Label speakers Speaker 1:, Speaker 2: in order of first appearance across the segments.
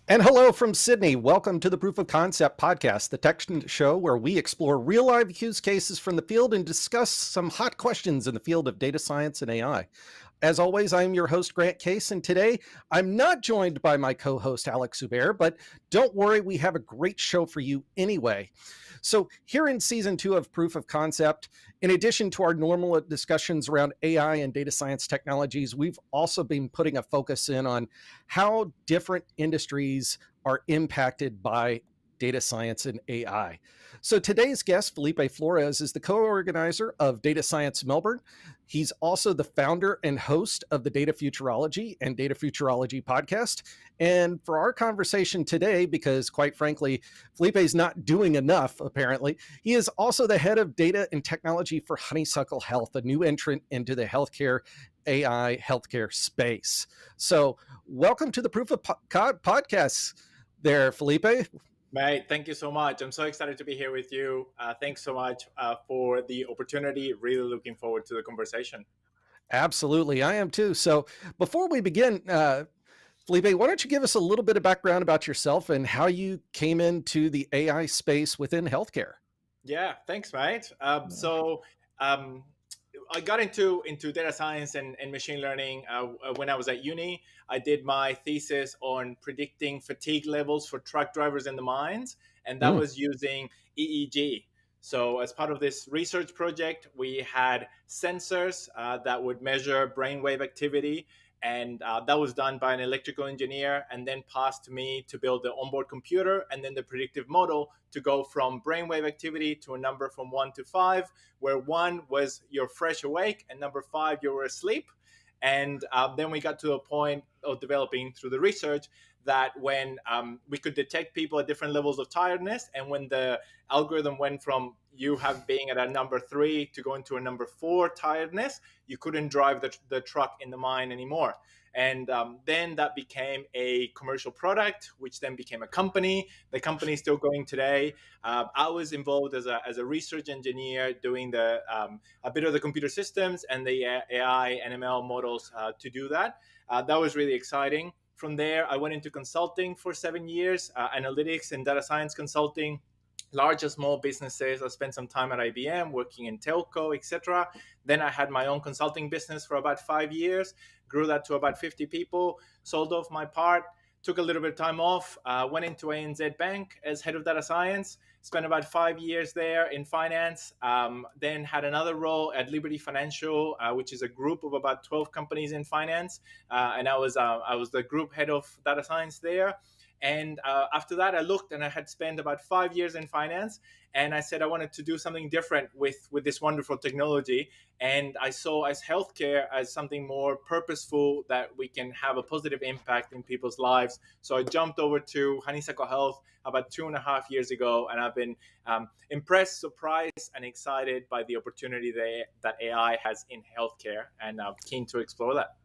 Speaker 1: And hello from Sydney. Welcome to the Proof of Concept podcast, the tech show where we explore real life use cases from the field and discuss some hot questions in the field of data science and AI. As always, I'm your host, Grant Case, and today I'm not joined by my co host, Alex Hubert, but don't worry, we have a great show for you anyway. So, here in season 2 of Proof of Concept, in addition to our normal discussions around AI and data science technologies, we've also been putting a focus in on how different industries are impacted by data science and AI. So today's guest, Felipe Flores, is the co-organizer of Data Science Melbourne. He's also the founder and host of the Data Futurology and Data Futurology podcast. And for our conversation today, because quite frankly, Felipe's not doing enough, apparently, he is also the head of data and technology for Honeysuckle Health, a new entrant into the healthcare AI healthcare space. So welcome to the Proof of Podcast there, Felipe.
Speaker 2: Mate, thank you so much. I'm so excited to be here with you. Thanks so much for the opportunity. Really looking forward to the conversation.
Speaker 1: Absolutely. I am too. So before we begin, Felipe, why don't you give us a little bit of background about yourself and how you came into the AI space within healthcare?
Speaker 2: Yeah, thanks, mate. Um, I got into data science and machine learning when I was at uni. I did my thesis on predicting fatigue levels for truck drivers in the mines, and that
Speaker 1: Mm.
Speaker 2: was using EEG. So, as part of this research project, we had sensors that would measure brainwave activity, and that was done by an electrical engineer and then passed to me to build the onboard computer and then the predictive model to go from brainwave activity to a number from 1 to 5, where 1 was you're fresh awake and number 5 you were asleep. And then we got to a point of developing through the research that when we could detect people at different levels of tiredness, and when the algorithm went from you have being at a number 3 to going to a number 4 tiredness, you couldn't drive the truck in the mine anymore. And then that became a commercial product, which then became a company. The company is still going today. I was involved as a research engineer doing a bit of the computer systems and the AI and ML models to do that. That was really exciting. From there, I went into consulting for 7 years, analytics and data science consulting, large and small businesses. I spent some time at IBM working in telco, etc. Then I had my own consulting business for about 5 years, grew that to about 50 people, sold off my part, took a little bit of time off, went into ANZ Bank as head of data science, spent about 5 years there in finance, then had another role at Liberty Financial, which is a group of about 12 companies in finance. And I was the group head of data science there. And after that, I looked and I had spent about 5 years in finance. And I said I wanted to do something different with this wonderful technology. And I saw as healthcare as something more purposeful that we can have a positive impact in people's lives. So I jumped over to Honeysuckle Health about 2.5 years ago. And I've been impressed, surprised, and excited by the opportunity that AI has in healthcare. And I'm keen to explore that.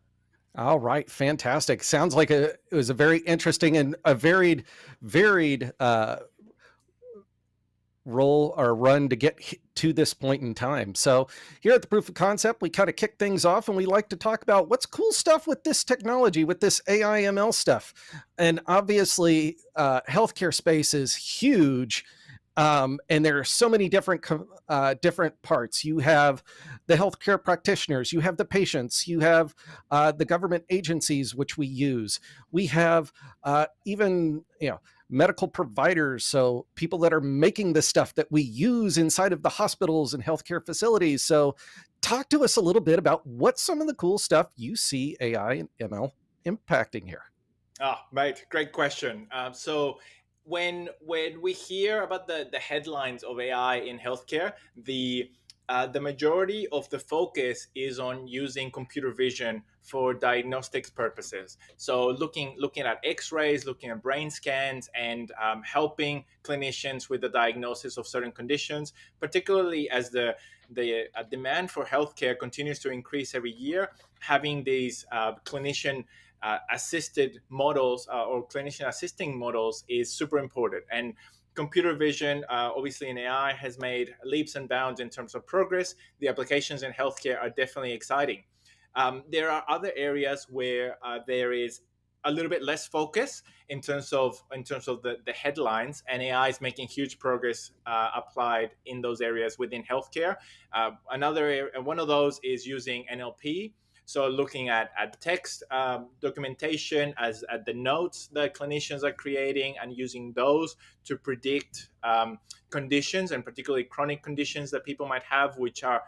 Speaker 1: All right, fantastic. Sounds like it was a very interesting and a varied role or run to get to this point in time. So here at the Proof of Concept, we kind of kick things off and we like to talk about what's cool stuff with this technology, with this AI ML stuff. And obviously, healthcare space is huge. And there are so many different parts. You have the healthcare practitioners, you have the patients, you have the government agencies which we use. We have even medical providers, so people that are making the stuff that we use inside of the hospitals and healthcare facilities. So talk to us a little bit about what some of the cool stuff you see AI and ML impacting here.
Speaker 2: Ah, mate, great question. So when we hear about the headlines of AI in healthcare, the majority of the focus is on using computer vision for diagnostics purposes. So looking at X-rays, looking at brain scans, and helping clinicians with the diagnosis of certain conditions, particularly as the demand for healthcare continues to increase every year. Having these clinician assisted models or clinician assisting models is super important. And computer vision, obviously in AI, has made leaps and bounds in terms of progress. The applications in healthcare are definitely exciting. There are other areas where there is a little bit less focus in terms of the headlines, and AI is making huge progress applied in those areas within healthcare. One of those is using NLP. So looking at text documentation as at the notes that clinicians are creating and using those to predict conditions, and particularly chronic conditions that people might have, which are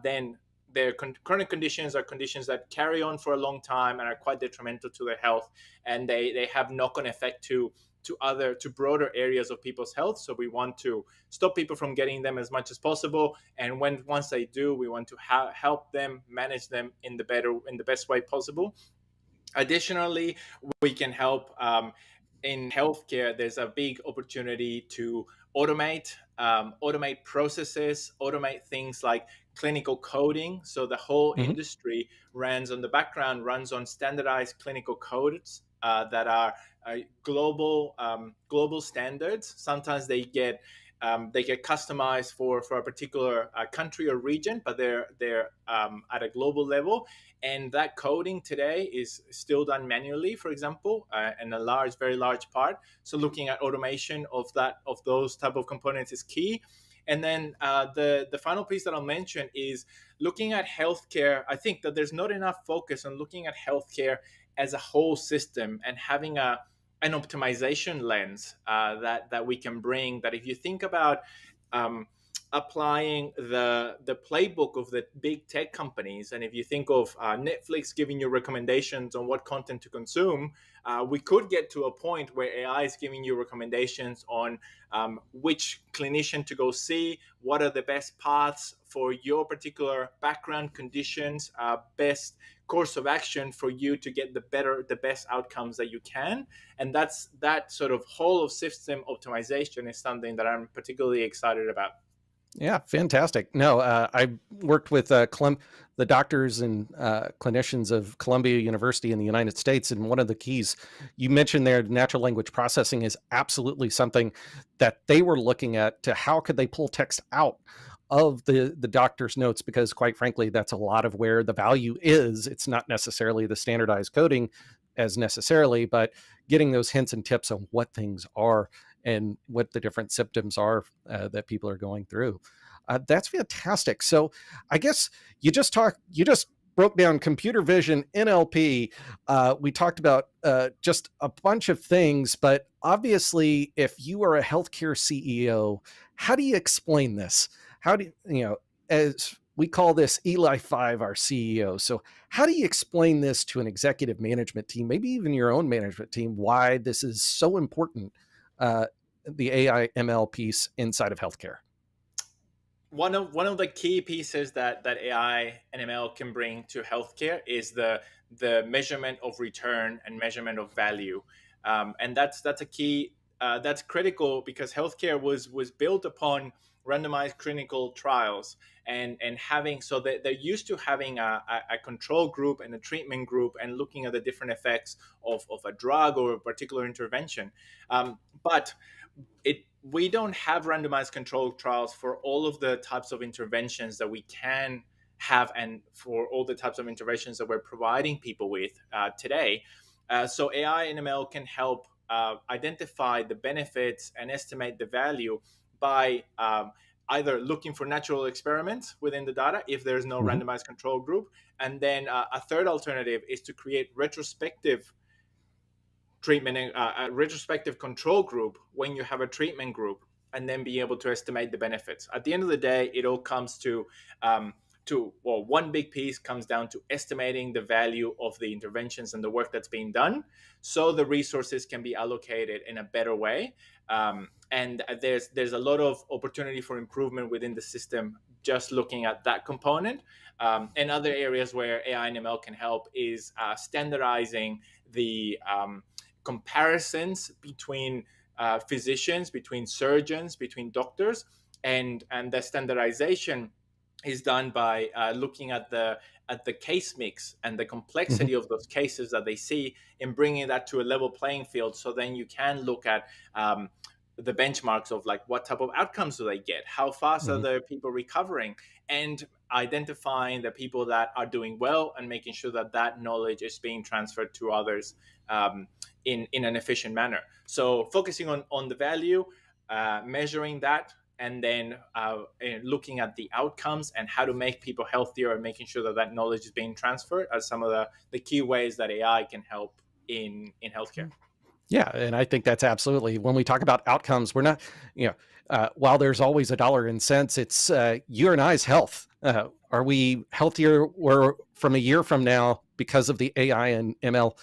Speaker 2: then their chronic conditions are conditions that carry on for a long time and are quite detrimental to their health, and they have knock-on effect to broader areas of people's health. So we want to stop people from getting them as much as possible, and once they do, we want to help them manage them in the best way possible. Additionally, we can help in healthcare. There's a big opportunity to automate processes, automate things like clinical coding. So the whole
Speaker 1: Hmm.
Speaker 2: industry runs on standardized clinical codes that are global standards. Sometimes they get customized for a particular country or region, but they're at a global level. And that coding today is still done manually, for example, and very large part. So looking at automation of those type of components is key. And then the final piece that I'll mention is looking at healthcare. I think that there's not enough focus on looking at healthcare as a whole system and having an optimization lens that we can bring. That if you think about um, applying the playbook of the big tech companies, and if you think of Netflix giving you recommendations on what content to consume, we could get to a point where AI is giving you recommendations on which clinician to go see, what are the best paths for your particular background conditions, best course of action for you to get the best outcomes that you can. And that sort of whole of system optimization is something that I'm particularly excited about.
Speaker 1: Yeah, fantastic. No, I worked with the doctors and clinicians of Columbia University in the United States, and one of the keys you mentioned there, natural language processing, is absolutely something that they were looking at to how could they pull text out of the doctor's notes, because quite frankly, that's a lot of where the value is. It's not necessarily the standardized coding as necessarily, but getting those hints and tips on what things are and what the different symptoms are that people are going through. That's fantastic. So I guess you just broke down computer vision, NLP. We talked about just a bunch of things, but obviously, if you are a healthcare CEO, how do you explain this? How do as we call this Eli 5, our CEO. So, how do you explain this to an executive management team, maybe even your own management team, why this is so important, uh, the AI ML piece inside of healthcare?
Speaker 2: One of the key pieces that AI and ML can bring to healthcare is the measurement of return and measurement of value, and that's a key that's critical because healthcare was built upon randomized clinical trials, and having so that they're used to having a control group and a treatment group and looking at the different effects of a drug or a particular intervention, but it we don't have randomized controlled trials for all of the types of interventions that we can have, and for all the types of interventions that we're providing people with today. So AI and ML can help identify the benefits and estimate the value by either looking for natural experiments within the data if there's no
Speaker 1: Mhm.
Speaker 2: randomized control group, and then a third alternative is to create retrospective treatment, a retrospective control group when you have a treatment group, and then be able to estimate the benefits. At the end of the day, it all comes to one big piece comes down to estimating the value of the interventions and the work that's being done, so the resources can be allocated in a better way. And there's a lot of opportunity for improvement within the system just looking at that component. And other areas where AI and ML can help is standardizing the comparisons between physicians, between surgeons, between doctors, and the standardization is done by looking at the case mix and the
Speaker 1: Mhm.
Speaker 2: complexity of those cases that they see, and bringing that to a level playing field. So then you can look at the benchmarks of like what type of outcomes do they get, how fast are
Speaker 1: Mhm.
Speaker 2: the people recovering, and identifying the people that are doing well and making sure that that knowledge is being transferred to others in an efficient manner. So focusing on the value, measuring that, and then looking at the outcomes and how to make people healthier and making sure that that knowledge is being transferred are some of the key ways that AI can help in healthcare.
Speaker 1: Yeah, and I think that's absolutely when we talk about outcomes, we're not, while there's always a dollar and cents, it's you and I's health. Are we healthier or from a year from now because of the AI and ML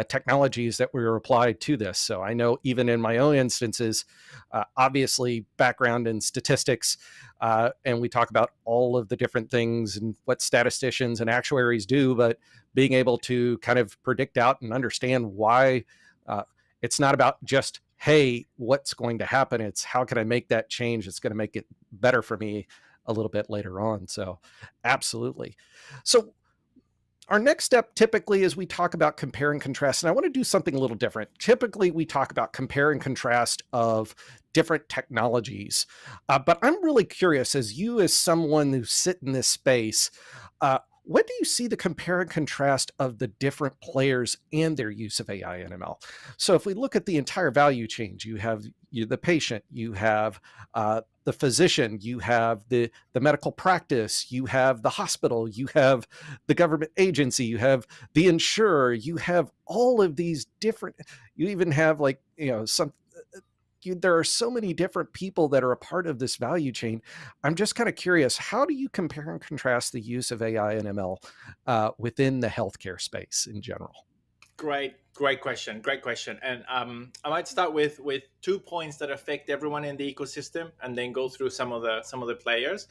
Speaker 1: technologies that were applied to this? So I know even in my own instances, obviously background in statistics, and we talk about all of the different things and what statisticians and actuaries do, but being able to kind of predict out and understand why. It's not about just, hey, what's going to happen? It's how can I make that change? It's going to make it better for me a little bit later on. So, absolutely. So, our next step typically is we talk about compare and contrast. And I want to do something a little different. Typically, we talk about compare and contrast of different technologies. But I'm really curious, as you, as someone who sit in this space, when do you see the compare and contrast of the different players and their use of AI and ML? So if we look at the entire value chain, you have the patient, you have the physician, you have the medical practice, you have the hospital, you have the government agency, you have the insurer, you have all of these different. You even have like some. There are so many different people that are a part of this value chain. I'm just kind of curious, how do you compare and contrast the use of AI and ML within the healthcare space in general?
Speaker 2: Great question. Great question. And I might start with 2 points that affect everyone in the ecosystem, and then go through some of the players.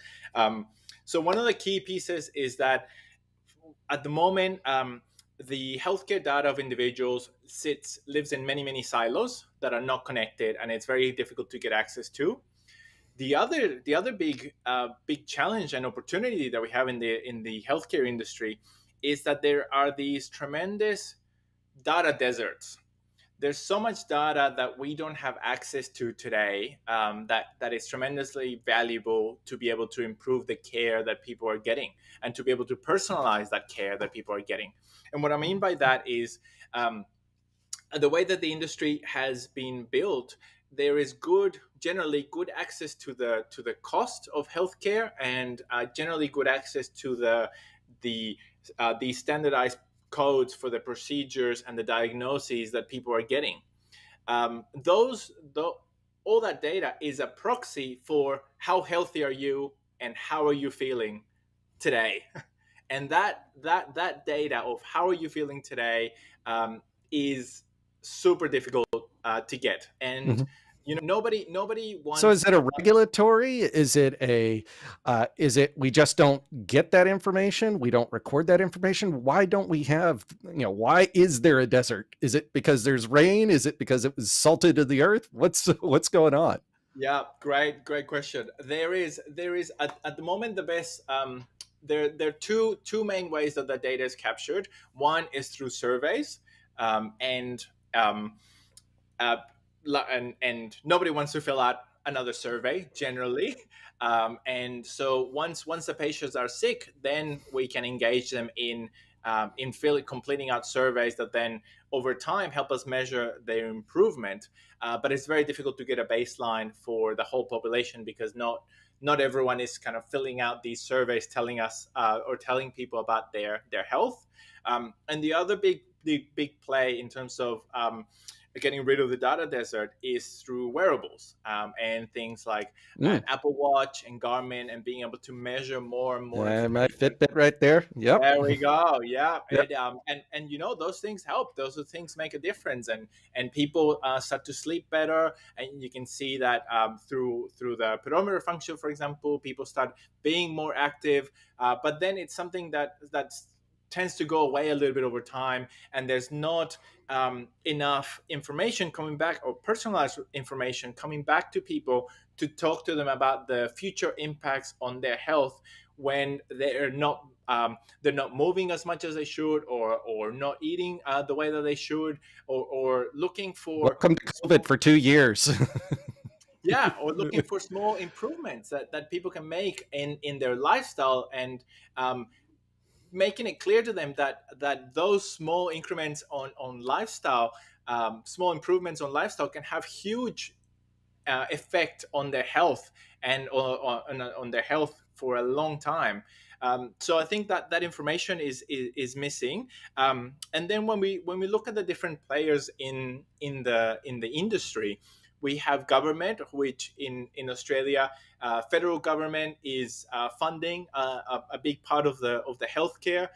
Speaker 2: So one of the key pieces is that at the moment, the healthcare data of individuals lives in many silos that are not connected, and it's very difficult to get access to. The other big challenge and opportunity that we have in the healthcare industry is that there are these tremendous data deserts. There's so much data that we don't have access to today, that is tremendously valuable to be able to improve the care that people are getting and to be able to personalize that care that people are getting. And what I mean by that is, the way that the industry has been built, there is generally good access to the cost of healthcare, and generally good access to the standardized codes for the procedures and the diagnoses that people are getting. All that data is a proxy for how healthy are you and how are you feeling today. And that data of how are you feeling today is super difficult to get. And
Speaker 1: Mhm.
Speaker 2: nobody
Speaker 1: So is
Speaker 2: wants.
Speaker 1: it a regulatory? Is it we just don't get that information? We don't record that information? Why don't we have, why is there a desert? Is it because there's rain? Is it because it was salted to the earth? What's going on?
Speaker 2: Yeah, great question. There is at the moment the best. There are two main ways that the data is captured. One is through surveys, and uh, and nobody wants to fill out another survey generally. And so once the patients are sick, then we can engage them in completing out surveys that then over time help us measure their improvement. But it's very difficult to get a baseline for the whole population, because not everyone is kind of filling out these surveys telling us or telling people about their health. And the other big play in terms of getting rid of the data desert is through wearables, and things like an
Speaker 1: Mm,
Speaker 2: Apple Watch and Garmin, and being able to measure more and more
Speaker 1: my
Speaker 2: information.
Speaker 1: Fitbit right there. Yep.
Speaker 2: There we go. Yeah,
Speaker 1: Yep.
Speaker 2: and those things help. Those things make a difference, and people start to sleep better. And you can see that through the pedometer function, for example, people start being more active. But then it's something that tends to go away a little bit over time, and there's not enough information coming back, or personalized information coming back to people to talk to them about the future impacts on their health when they're not moving as much as they should, or not eating the way that they should, or looking for.
Speaker 1: Welcome to COVID for 2 years.
Speaker 2: Yeah, or looking for small improvements that people can make in their lifestyle, and making it clear to them that those small increments on lifestyle, small improvements on lifestyle, can have huge effect on their health, and on their health for a long time. So I think that that information is missing. And then when we look at the different players in the industry, we have government, which in Australia, federal government is funding a big part of the healthcare,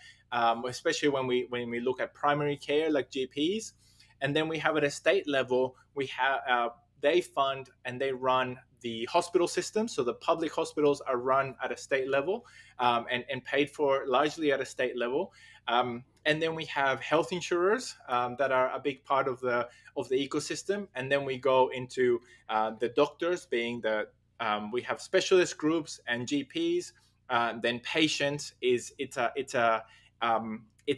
Speaker 2: especially when we look at primary care like GPs. And then we have at a state level, we have they fund and they run the hospital system. So the public hospitals are run at a state level, and paid for largely at a state level. And then we have health insurers, that are a big part of the ecosystem. And then we go into the doctors being we have specialist groups and GPs. Then patients is it's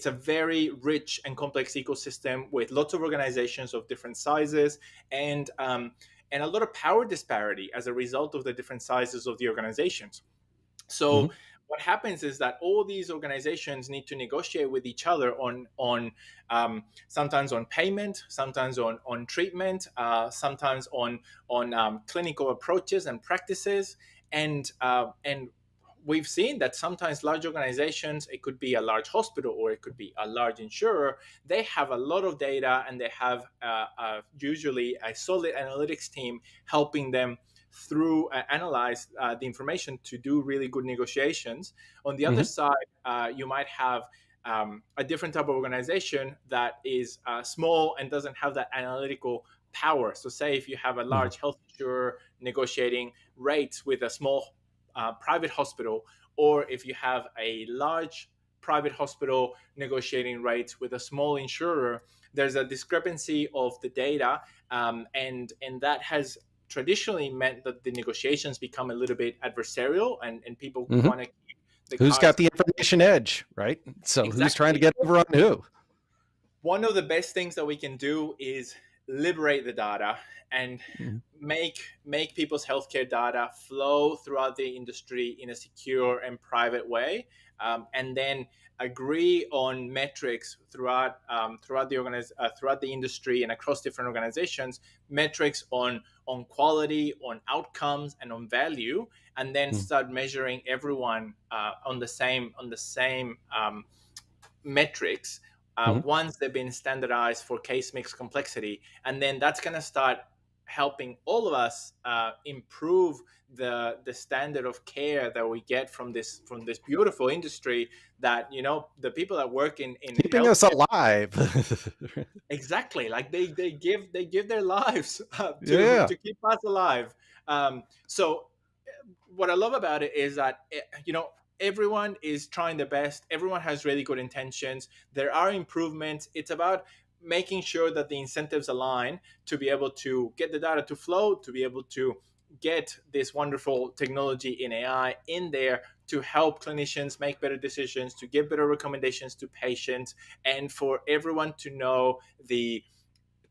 Speaker 2: a very rich and complex ecosystem with lots of organizations of different sizes, and a lot of power disparity as a result of the different sizes of the organizations. So
Speaker 1: Mhm.
Speaker 2: what happens is that all these organizations need to negotiate with each other sometimes on payment, sometimes on treatment, sometimes on clinical approaches and practices, and we've seen that sometimes large organizations, it could be a large hospital or it could be a large insurer, they have a lot of data, and they have usually a solid analytics team helping them through analyze the information to do really good negotiations. On the other
Speaker 1: Mhm.
Speaker 2: side, you might have a different type of organization that is small and doesn't have that analytical power. So say if you have a
Speaker 1: Mhm.
Speaker 2: large health insurer negotiating rates with a small private hospital, or if you have a large private hospital negotiating rates with a small insurer, there's a discrepancy of the data, and that has traditionally meant that the negotiations become a little bit adversarial, and people
Speaker 1: Mhm.
Speaker 2: want to keep the
Speaker 1: Who's got
Speaker 2: cards
Speaker 1: the information edge, right? So who's trying to
Speaker 2: exactly.
Speaker 1: get over on who?
Speaker 2: One of the best things that we can do is liberate the data and
Speaker 1: Mhm.
Speaker 2: make people's healthcare data flow throughout the industry in a secure and private way, and then agree on metrics throughout the industry and across different organizations, metrics on quality, on outcomes, and on value, and then
Speaker 1: Mhm.
Speaker 2: start measuring everyone on the same metrics,
Speaker 1: Mhm.
Speaker 2: once they've been standardized for case mix complexity. And then that's going to start helping all of us improve the standard of care that we get from this beautiful industry, that the people that work in
Speaker 1: Keeping us
Speaker 2: healthcare.
Speaker 1: alive.
Speaker 2: Exactly, like they give their lives to
Speaker 1: Yeah.
Speaker 2: to keep us alive. So what I love about it is that everyone is trying their best. Everyone has really good intentions. There are improvements. It's about making sure that the incentives align to be able to get the data to flow, to be able to get this wonderful technology in AI in there to help clinicians make better decisions, to give better recommendations to patients, and for everyone to know the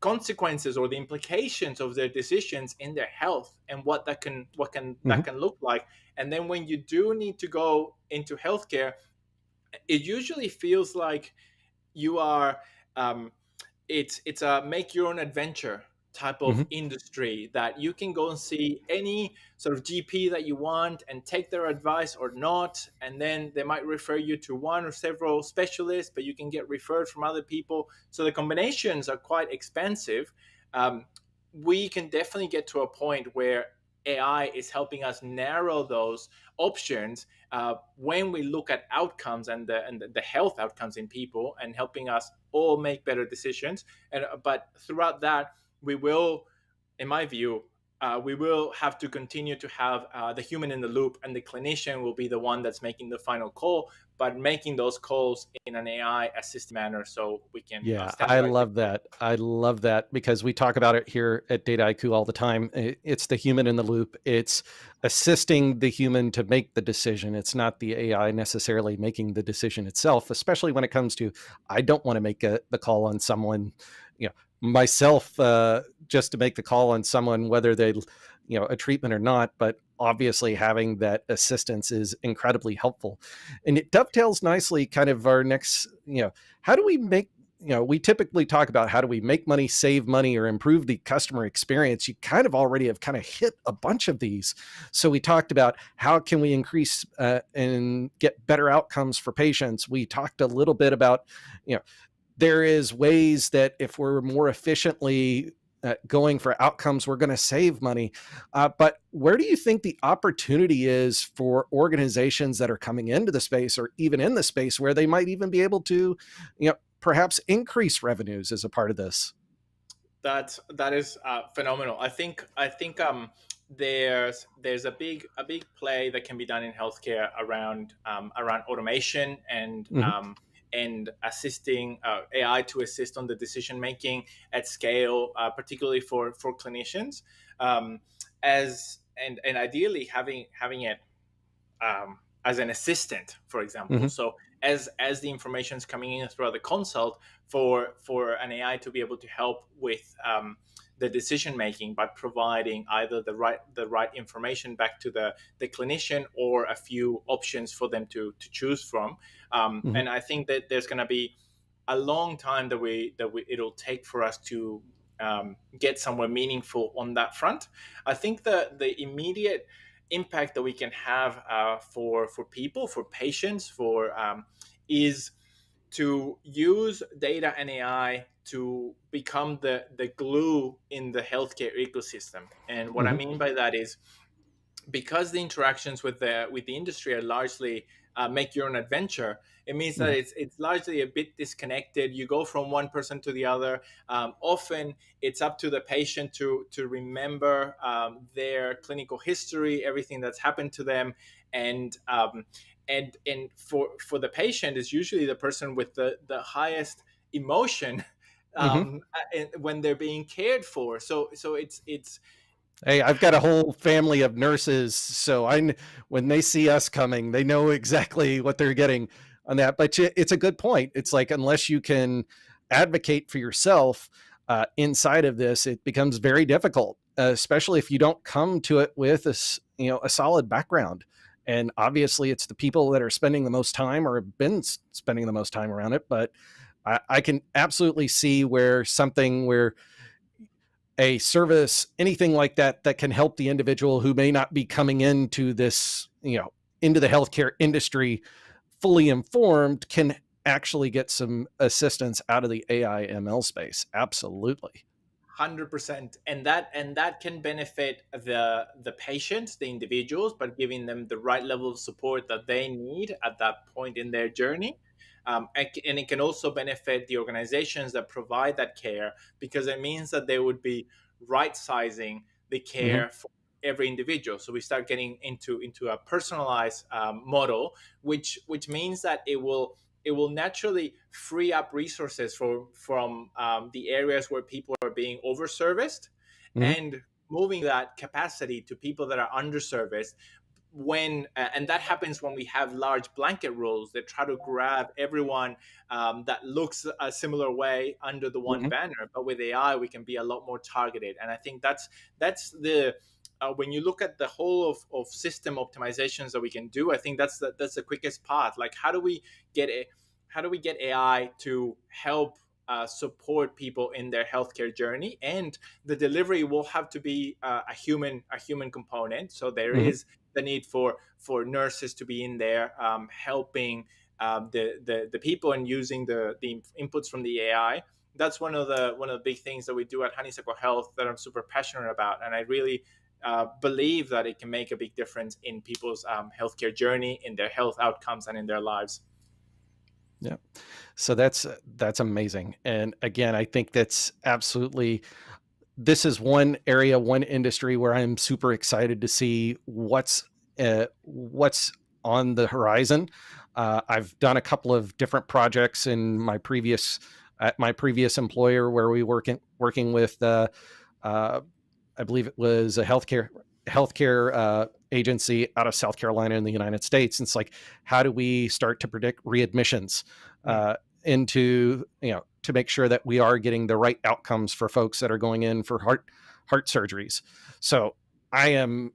Speaker 2: consequences or the implications of their decisions in their health, and what
Speaker 1: Mhm.
Speaker 2: can look like. And then when you do need to go into healthcare, it usually feels like you are um, it's a make your own adventure type of
Speaker 1: Mhm.
Speaker 2: industry, that you can go and see any sort of GP that you want and take their advice or not, and then they might refer you to one or several specialists, but you can get referred from other people. So the combinations are quite expensive. um, we can definitely get to a point where AI is helping us narrow those options, when we look at outcomes and the health outcomes in people, and helping us all make better decisions. And but throughout that, we will, in my view, we will have to continue to have the human in the loop, and the clinician will be the one that's making the final call, but making those calls in an AI assisted manner, so we can
Speaker 1: Yeah, I
Speaker 2: standardize the
Speaker 1: love
Speaker 2: care.
Speaker 1: that. I love that because we talk about it here at Data IQ all the time. It's the human in the loop. It's assisting the human to make the decision. It's not the AI necessarily making the decision itself, especially when it comes to, I don't want to make the call on someone, myself, just to make the call on someone, whether they, a treatment or not, but obviously having that assistance is incredibly helpful. And it dovetails nicely kind of our next, how do we make, we typically talk about how do we make money, save money, or improve the customer experience. You kind of already have kind of hit a bunch of these. So we talked about how can we increase and get better outcomes for patients. We talked a little bit about, you know, there is ways that if we're more efficiently going for outcomes, we're going to save money. But where do you think the opportunity is for organizations that are coming into the space or even in the space where they might even be able to, perhaps increase revenues as a part of this?
Speaker 2: That is phenomenal. I think there's a big play that can be done in healthcare around automation
Speaker 1: Hmm.
Speaker 2: and assisting AI to assist on the decision making at scale, particularly for clinicians, as and ideally having it as an assistant, for example.
Speaker 1: Hmm.
Speaker 2: So as the information is coming in throughout the consult, for an AI to be able to help with the decision making by providing either the right information back to the clinician or a few options for them to choose from.
Speaker 1: Hmm.
Speaker 2: And I think that there's going to be a long time that it'll take for us to get somewhere meaningful on that front. I think the immediate impact that we can have for people, for patients, for is to use data and AI to become the glue in the healthcare ecosystem. And what I
Speaker 1: Hmm.
Speaker 2: mean by that is, because the interactions with the industry are largely make your own adventure, it means that
Speaker 1: Hmm.
Speaker 2: it's largely a bit disconnected. You go from one person to the other. Often it's up to the patient to remember their clinical history, everything that's happened to them, and for the patient is usually the person with the highest emotion
Speaker 1: Hmm.
Speaker 2: when they're being cared for. So it's
Speaker 1: Hey, I've got a whole family of nurses, so when they see us coming, they know exactly what they're getting on that. But it's a good point. It's like unless you can advocate for yourself inside of this, it becomes very difficult, especially if you don't come to it with a solid background. And obviously, it's the people that are spending the most time or have been spending the most time around it. But I can absolutely see where a service, anything like that, that can help the individual who may not be coming into this, into the healthcare industry fully informed, can actually get some assistance out of the AI ML space. Absolutely.
Speaker 2: 100%. And that can benefit the patients, the individuals, but giving them the right level of support that they need at that point in their journey. And it can also benefit the organizations that provide that care, because it means that they would be right sizing the
Speaker 1: Hmm.
Speaker 2: care for every individual. So we start getting into a personalized model, which means that it will naturally free up resources from the areas where people are being overserviced,
Speaker 1: Hmm.
Speaker 2: and moving that capacity to people that are underserviced. And that happens when we have large blanket rules that try to grab everyone that looks a similar way under the one
Speaker 1: Hmm.
Speaker 2: banner. But with AI, we can be a lot more targeted. And I think that's the when you look at the whole of system optimizations that we can do, I think that's the quickest path. Like, get a how do we get AI to help support people in their healthcare journey? And the delivery will have to be a human component. So there
Speaker 1: Hmm.
Speaker 2: is the need for nurses to be in there, helping the people and using the inputs from the AI. That's one of the big things that we do at Honeysuckle Health that I'm super passionate about, and I really believe that it can make a big difference in people's healthcare journey, in their health outcomes, and in their lives.
Speaker 1: Yeah. So that's amazing. And again, I think that's absolutely, this is one area, one industry where I'm super excited to see what's on the horizon. I've done a couple of different projects in my previous employer where we working with uh, I believe it was a healthcare agency out of South Carolina in the United States. And it's like, how do we start to predict readmissions
Speaker 2: Mm.
Speaker 1: into, to make sure that we are getting the right outcomes for folks that are going in for heart surgeries. So I am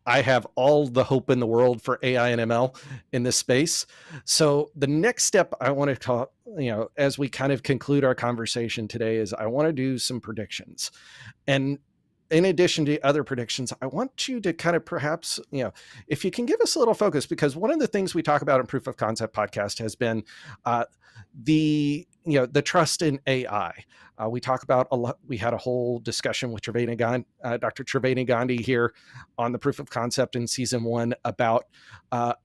Speaker 1: I have all the hope in the world for AI and ML in this space. So the next step I want to talk, as we kind of conclude our conversation today, is I want to do some predictions. And in addition to other predictions, I want you to kind of perhaps, if you can give us a little focus, because one of the things we talk about in Proof of Concept podcast has been uh, the trust in AI. We talk about a lot. We had a whole discussion with Dr. Triveni Gandhi here on the Proof of Concept in season 1 about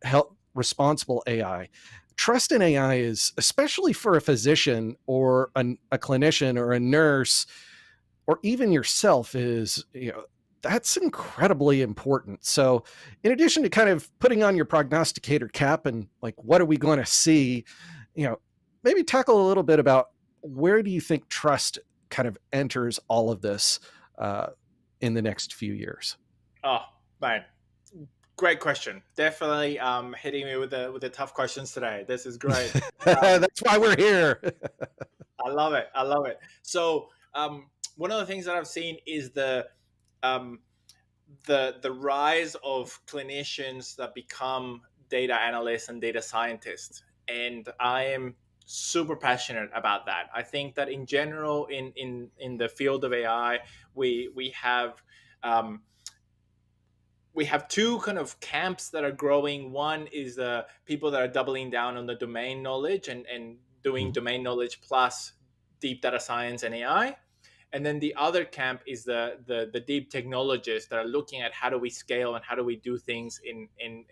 Speaker 1: health responsible AI. Trust in AI is, especially for a physician or a clinician or a nurse or even yourself, is that's incredibly important. So in addition to kind of putting on your prognosticator cap and like what are we going to see, you know maybe tackle a little bit about where do you think trust kind of enters all of this uh, in the next few years.
Speaker 2: Oh man, great question. Definitely hitting me with the tough questions today. This is great. Um,
Speaker 1: That's why we're here.
Speaker 2: I love it. I love it. So one of the things that I've seen is um, the rise of clinicians that become data analysts and data scientists, and I am super passionate about that. I think that in general, in the field of AI, we have um, we have two kind of camps that are growing. One is the people that are doubling down on the domain knowledge and doing
Speaker 1: Mhm.
Speaker 2: domain knowledge plus deep data science and AI. And then the other camp is the deep technologists that are looking at how do we scale and how do we do things in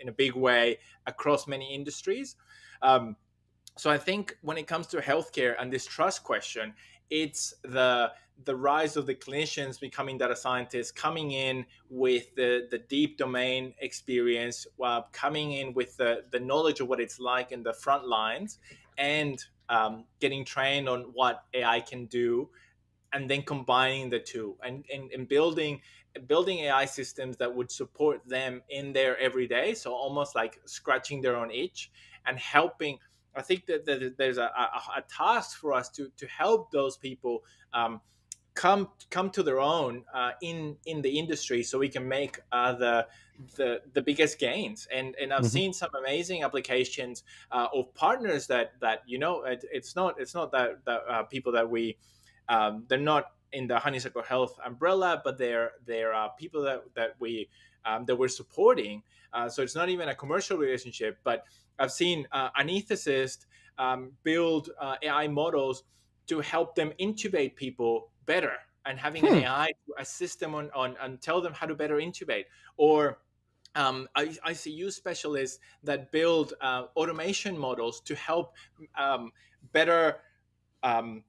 Speaker 2: a big way across many industries. Um, so I think when it comes to healthcare and this trust question, it's the rise of the clinicians becoming data scientists, coming in with the deep domain experience, coming in with the knowledge of what it's like in the front lines, and getting trained on what AI can do, and then combining the two and building AI systems that would support them in their everyday. So almost like scratching their own itch and helping. I think that there's a task for us to help those people come to their own in the industry, so we can make the biggest gains. And I've
Speaker 1: Mhm.
Speaker 2: seen some amazing applications of partners that it's not that people that we they're not in the Honeysuckle Health umbrella, but they're people that we're supporting. So it's not even a commercial relationship. But I've seen anesthetist build AI models to help them intubate people better, and having an
Speaker 1: Hmm.
Speaker 2: AI to assist them on and tell them how to better intubate. Or ICU specialists that build automation models to help better um,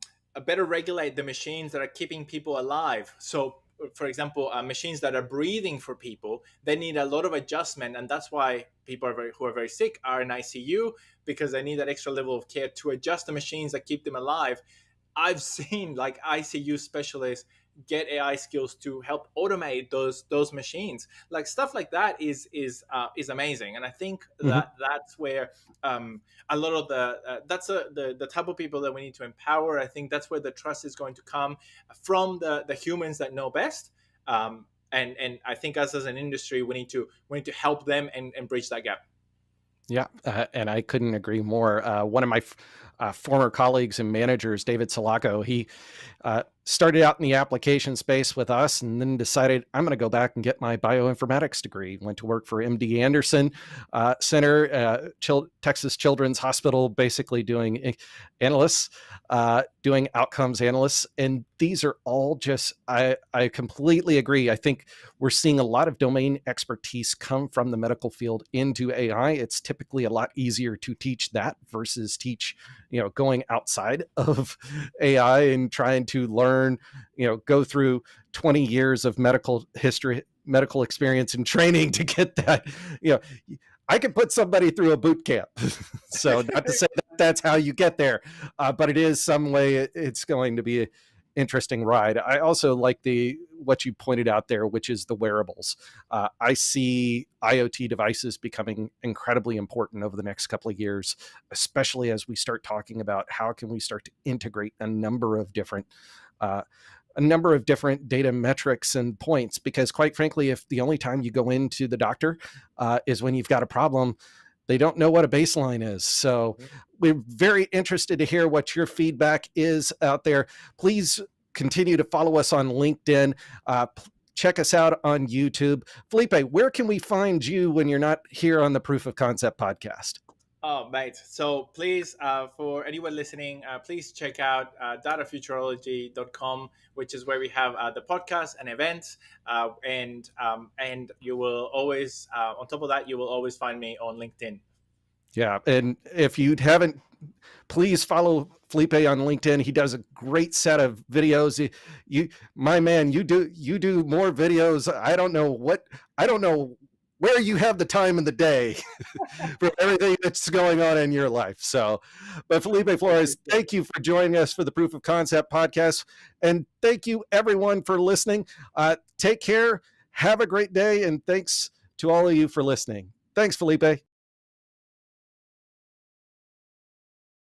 Speaker 2: better regulate the machines that are keeping people alive. So, for example, machines that are breathing for people, they need a lot of adjustment, and that's why people who are very sick are in ICU, because they need that extra level of care to adjust the machines that keep them alive. I've seen like ICU specialists get AI skills to help automate those machines. Like stuff like that is amazing, and I think
Speaker 1: Mhm.
Speaker 2: that's where a lot of the type of people that we need to empower. I think that's where the trust is going to come from the humans that know best. And I think us as an industry, we need to help them and bridge that gap.
Speaker 1: Yeah, and I couldn't agree more. One of my former colleagues and managers, David Sulaco, he started out in the application space with us and then decided I'm going to go back and get my bioinformatics degree. Went to work for MD Anderson Center, Texas Children's Hospital, basically doing analysts, doing outcomes analysts. And these are all just, I completely agree. I think we're seeing a lot of domain expertise come from the medical field into AI. It's typically a lot easier to teach that versus teach, going outside of AI and trying to learn, go through 20 years of medical history, medical experience and training to get that. you know I can put somebody through a boot camp. So not to say that that's how you get there, but it is some way it's going to be an interesting ride. I also like the what you pointed out there, which is the wearables. I see IoT devices becoming incredibly important over the next couple of years, especially as we start talking about how can we start to integrate a number of different uh, a number of different data metrics and points, because quite frankly, if the only time you go into the doctor is when you've got a problem, they don't know what a baseline is. So we're very interested to hear what your feedback is out there. Please continue to follow us on LinkedIn. Check us out on YouTube. Felipe, where can we find you when you're not here on the Proof of Concept podcast?
Speaker 2: Oh, right. So please, for anyone listening, please check out datafuturology.com, which is where we have the podcast and events. And you will always, on top of that, you will always find me on LinkedIn.
Speaker 1: Yeah. And if you haven't, please follow Felipe on LinkedIn. He does a great set of videos. My man, you do more videos. I don't know where you have the time in the day for everything that's going on in your life. So, but Felipe Flores, thank you for joining us for the Proof of Concept podcast. And thank you everyone for listening. Take care. Have a great day. And thanks to all of you for listening. Thanks, Felipe.